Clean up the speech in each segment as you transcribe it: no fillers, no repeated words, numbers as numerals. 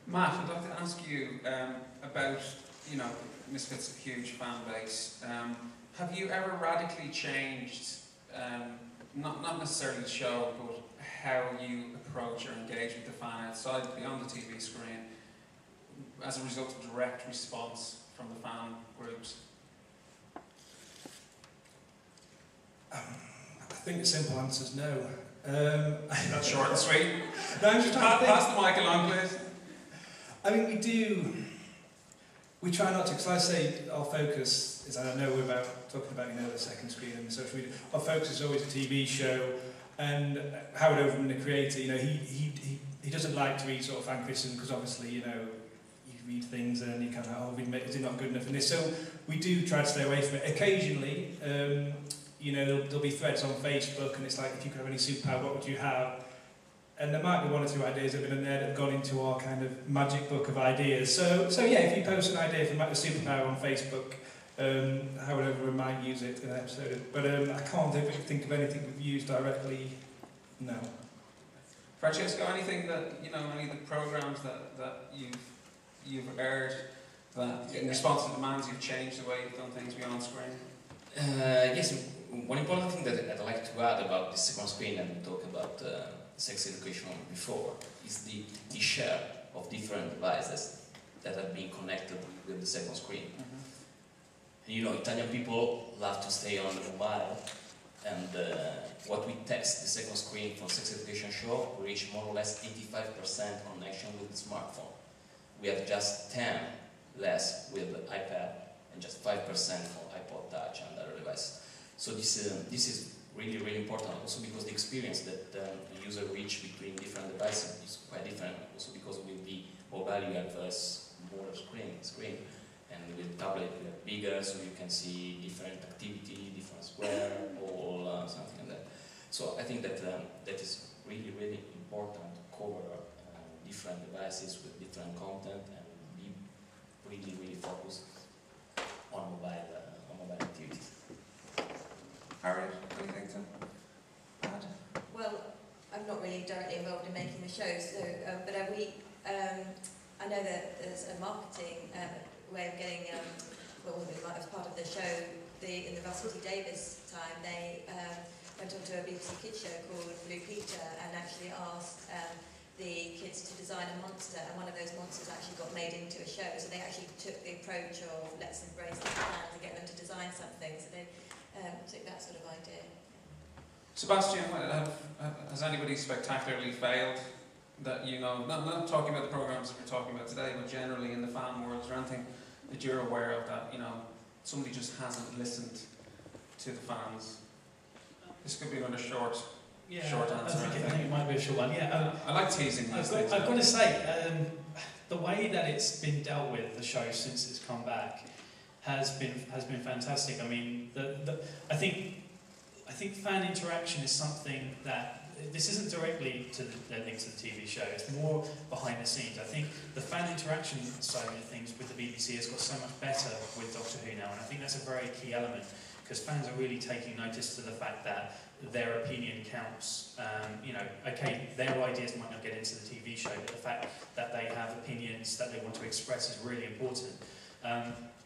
Matt, I'd like to ask you about, you know, Misfits' huge fan base. Have you ever radically changed, not necessarily the show, but how you approach or engage with the fan outside, beyond the TV screen, as a result of direct response from the fan groups? I think the simple answer is no. That's short and sweet. No, I'm just pass the mic along, please. I mean, we try not to, because I say our focus is, and I know we're talking about, you know, the second screen and the social media, our focus is always a TV show, and Howard Overman, the creator, you know, he doesn't like to read sort of fan criticism, because obviously, you know, you read things and you kind of, oh, is it not good enough in this? So we do try to stay away from it. Occasionally, you know, there'll be threads on Facebook, and it's like, if you could have any superpower, what would you have? And there might be one or two ideas that have been in there that have gone into our kind of magic book of ideas. So yeah, if you post an idea for a superpower on Facebook, however we might use it in an episode. But I can't think of anything we've used directly, no. Francesco, anything that, you know, any of the programs that you've aired that in response to demands you've changed the way you've done things beyond screen? Yes, one important thing that I'd like to add about the second screen and talk about sex education before is the share of different devices that have been connected with the second screen. You know, Italian people love to stay on the mobile, and what we test the second screen for sex education show, we reach more or less 85% connection with the smartphone. We have just 10 less with iPad and just 5% for iPod Touch and other devices. So this is really, really important, also because the experience that the user reach between different devices is quite different, also because with the mobile you have a smaller screen, and with tablet you have bigger, so you can see different activity, different square, all something like that. So I think that that is really, really important to cover different devices with different content and be really, really focused on mobile activities. Harriet, anything to add? Well, I'm not really directly involved in making the show, so but I know that there's a marketing way of getting, well, as part of the show, in the Russell T Davies time, they went on to a BBC Kids show called Blue Peter and actually asked the kids to design a monster, and one of those monsters actually got made into a show. So they actually took the approach of let's embrace the fans and get them to design something. So they took that sort of idea. Sebastian, has anybody spectacularly failed that you know, not talking about the programs that we're talking about today, but generally in the fan world, is there anything that you're aware of that, you know, somebody just hasn't listened to the fans? This could be another short answer. I think it might be a short one. Yeah, I like teasing these things. I've got to say, the way that it's been dealt with, the show, since it's come back, has been fantastic. I mean, I think fan interaction is something that this isn't directly to the link to the TV show. It's more behind the scenes. I think the fan interaction side of things with the BBC has got so much better with Doctor Who now, and I think that's a very key element because fans are really taking notice to the fact that their opinion counts. You know, okay, their ideas might not get into the TV show, but the fact that they have opinions that they want to express is really important.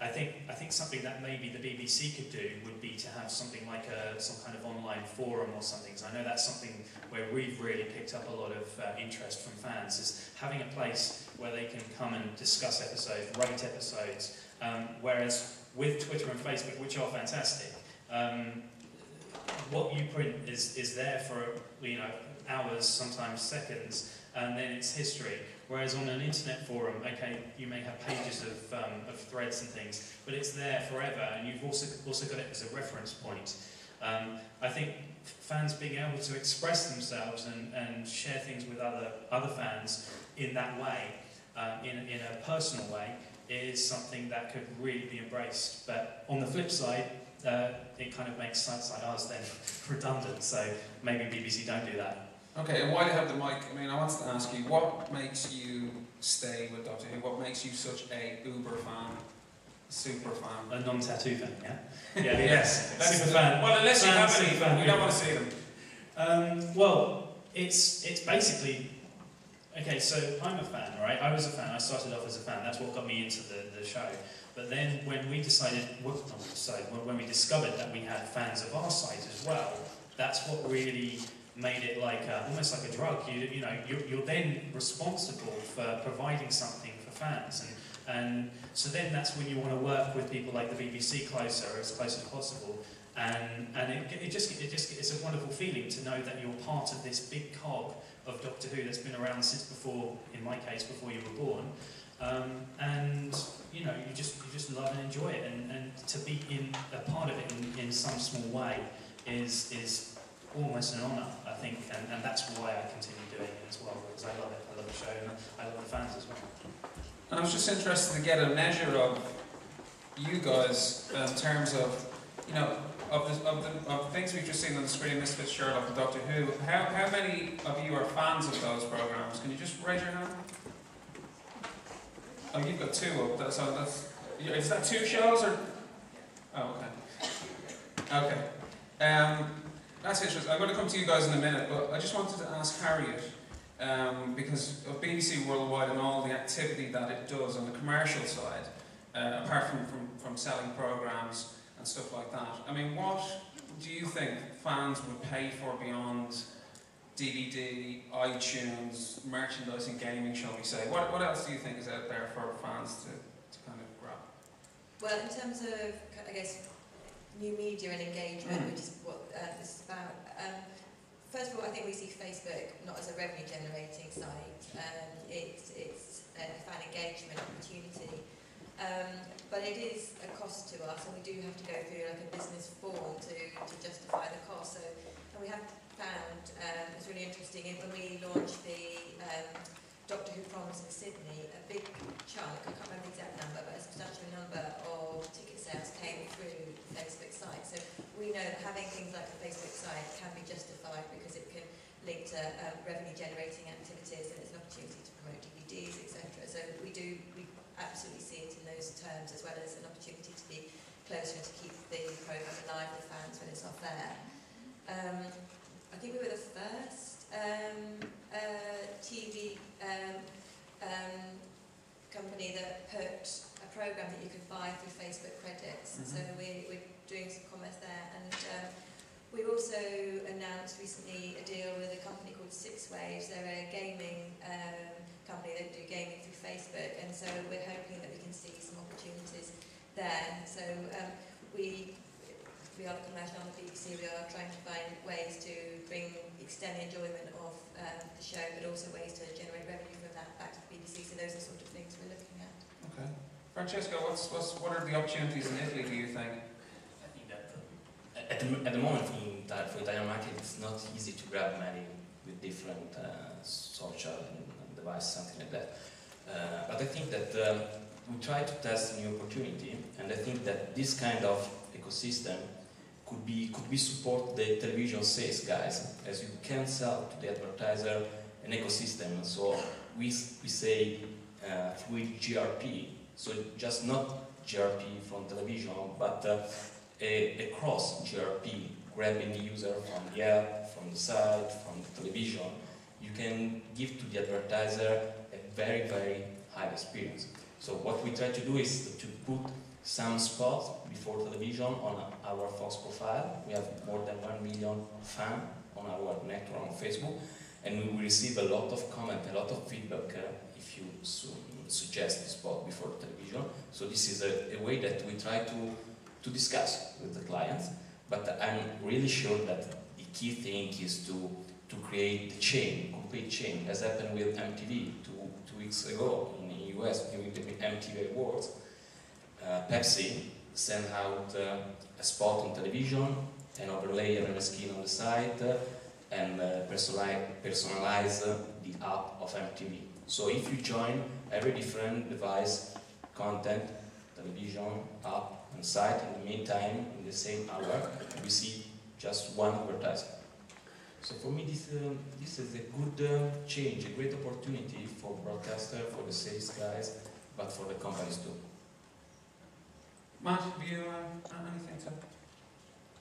I think something that maybe the BBC could do would be to have something like some kind of online forum or something. Because I know that's something where we've really picked up a lot of interest from fans, is having a place where they can come and discuss episodes, rate episodes. Whereas with Twitter and Facebook, which are fantastic, what you print is there for, you know, hours, sometimes seconds, and then it's history. Whereas on an internet forum, okay, you may have pages of threads and things, but it's there forever, and you've also got it as a reference point. I think fans being able to express themselves and share things with other fans in that way, in a personal way, is something that could really be embraced. But on the flip side, it kind of makes sites like ours then redundant. So maybe BBC don't do that. Okay, and while you have the mic, I mean, I wanted to ask you, what makes you stay with Doctor Who? What makes you such a uber fan, super fan? A non-tattoo fan, yeah? Yeah, yes. Super fan. Well, unless you have any, fan, we don't want to see them. Well, it's basically Okay, so I'm a fan, right? I was a fan. I started off as a fan. That's what got me into the show. But then when we when we discovered that we had fans of our site as well, that's what really made it like almost like a drug. You're then responsible for providing something for fans, and so then that's when you want to work with people like the BBC as close as possible. And it's a wonderful feeling to know that you're part of this big cog of Doctor Who that's been around since before, in my case, before you were born. And you just love and enjoy it, and to be a part of it in some small way is almost an honour, I think, and that's why I continue doing it as well, because I love it. I love the show, and I love the fans as well. And I was just interested to get a measure of you guys in terms of, of things we've just seen on the screen, Misfits, Sherlock, and Doctor Who. How many of you are fans of those programmes? Can you just raise your hand? Oh, you've got two up. Is that two shows or? Oh, okay. Okay. That's interesting. I'm going to come to you guys in a minute, but I just wanted to ask Harriet, because of BBC Worldwide and all the activity that it does on the commercial side, apart from selling programmes and stuff like that. I mean, what do you think fans would pay for beyond DVD, iTunes, merchandising, gaming, shall we say? What else do you think is out there for fans to kind of grab? Well, in terms of, I guess, new media and engagement, which is what this is about. First of all, I think we see Facebook not as a revenue generating site. It's a fan engagement opportunity. But it is a cost to us, and we do have to go through like a business form to justify the cost. So, and we have found, it's really interesting, when we launched the Doctor Who Proms in Sydney, a big chunk, I can't remember the exact number, but a substantial number of ticket sales came through the Facebook site. So we know that having things like the Facebook site can be justified because it can link to revenue generating activities, and it's an opportunity to promote DVDs, etc. So we absolutely see it in those terms, as well as an opportunity to be closer and to keep the programme alive with fans when it's off air. I think we were the first TV company that put a programme that you could buy through Facebook credits. So we're doing some commerce there, and we also announced recently a deal with a company called Six Waves. They're a gaming company that do gaming through Facebook, and so we're hoping that we can see some opportunities there. So we are the commercial on the BBC. We are trying to find ways to extend the enjoyment of the show, but also ways to generate revenue from that back to the BBC. So those are the sort of things we're looking at. Okay, Francesco, what are the opportunities in Italy, do you think? I think that at the moment for Italian market, it's not easy to grab money with different social devices, something like that. But I think that we try to test a new opportunity, and I think that this kind of ecosystem could be support the television sales guys, as you can sell to the advertiser an ecosystem. So we say through GRP, so just not GRP from television, but a cross GRP, grabbing the user from the app, from the site, from the television. You can give to the advertiser a very, very high experience. So what we try to do is to put some spots before television on our Fox profile. We have more than 1 million fans on our network on Facebook, and we will receive a lot of comment, a lot of feedback if you suggest the spot before television. So this is a way that we try to discuss with the clients, but I'm really sure that the key thing is to create the chain, complete chain, as happened with MTV two weeks ago in the US during the MTV Awards. Pepsi sent out a spot on television, an overlay and a skin on the site, and personalize the app of MTV. So if you join every different device, content, television, app, and site, in the meantime, in the same hour, we see just one advertisement. So for me, this is a good change, a great opportunity for broadcaster, for the sales guys, but for the companies too. Matt, have you anything to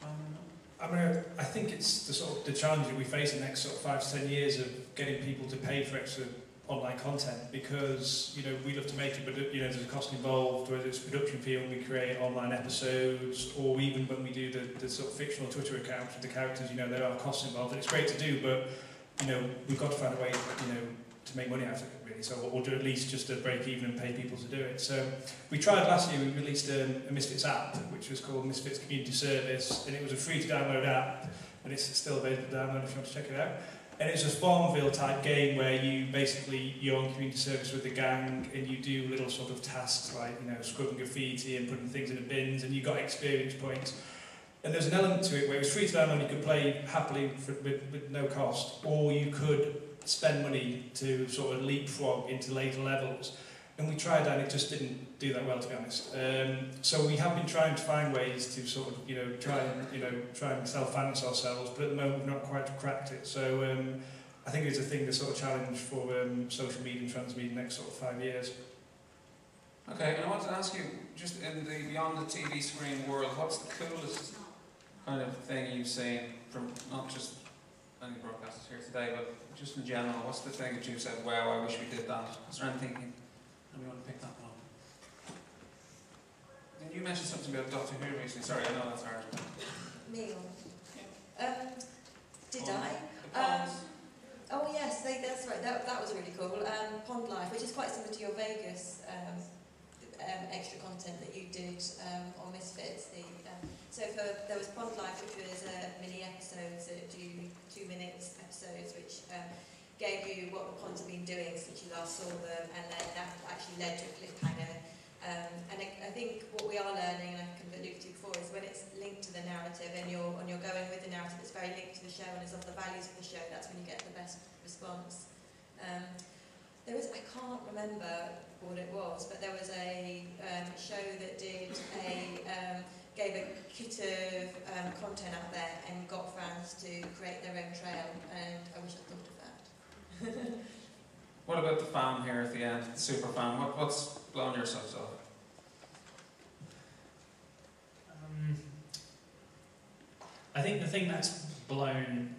chime in on? I mean, I think it's the challenge that we face in the next sort of 5 to 10 years of getting people to pay for extra online content, because we love to make it, but there's a cost involved, whether it's production fee when we create online episodes, or even when we do the sort of fictional Twitter accounts with the characters. There are costs involved, and it's great to do, but we've got to find a way to make money out of it, really. So, or do at least just to break even and pay people to do it. So we tried last year. We released a Misfits app, which was called Misfits Community Service, and it was a free to download app, and it's still available to download if you want to check it out. And it's a Farmville type game where you're on community service with the gang, and you do little sort of tasks like scrubbing graffiti and putting things in the bins, and you got experience points. And there's an element to it where it was free to download. You could play happily with no cost, or you could spend money to sort of leapfrog into later levels. And we tried that, and it just didn't do that well, to be honest. So we have been trying to find ways to sort of, try and self-finance ourselves, but at the moment we've not quite cracked it. So I think it's a thing, the sort of challenge for social media and transmedia next sort of 5 years. Okay, and I want to ask you, just in the beyond the TV screen world, what's the coolest kind of thing you've seen from not just any broadcasters here today, but just in general? What's the thing that you've said, wow, I wish we did that? Is there anything? You want to pick that one up? Did you mention something about Doctor Who recently? Sorry, I know that's hard. Me or? Did I? Ponds. Oh yes, that's right. That was really cool. Pond Life, which is quite similar to your Vegas extra content that you did on Misfits. There was Pond Life, which was mini episodes that do 2 minutes episodes, which gave you what the ponds have been doing since you last saw them, and then that actually led to a cliffhanger. And I think what we are learning, and I kind of alluded to before, is when it's linked to the narrative and you're going with the narrative that's very linked to the show and is of the values of the show, that's when you get the best response. I can't remember what it was, but there was a show that gave a kit of content out there and got fans to create their own trail, and I wish I'd thought of that. What about the fan here at the end, the super fan? What's blown your socks off? I think the thing that's blown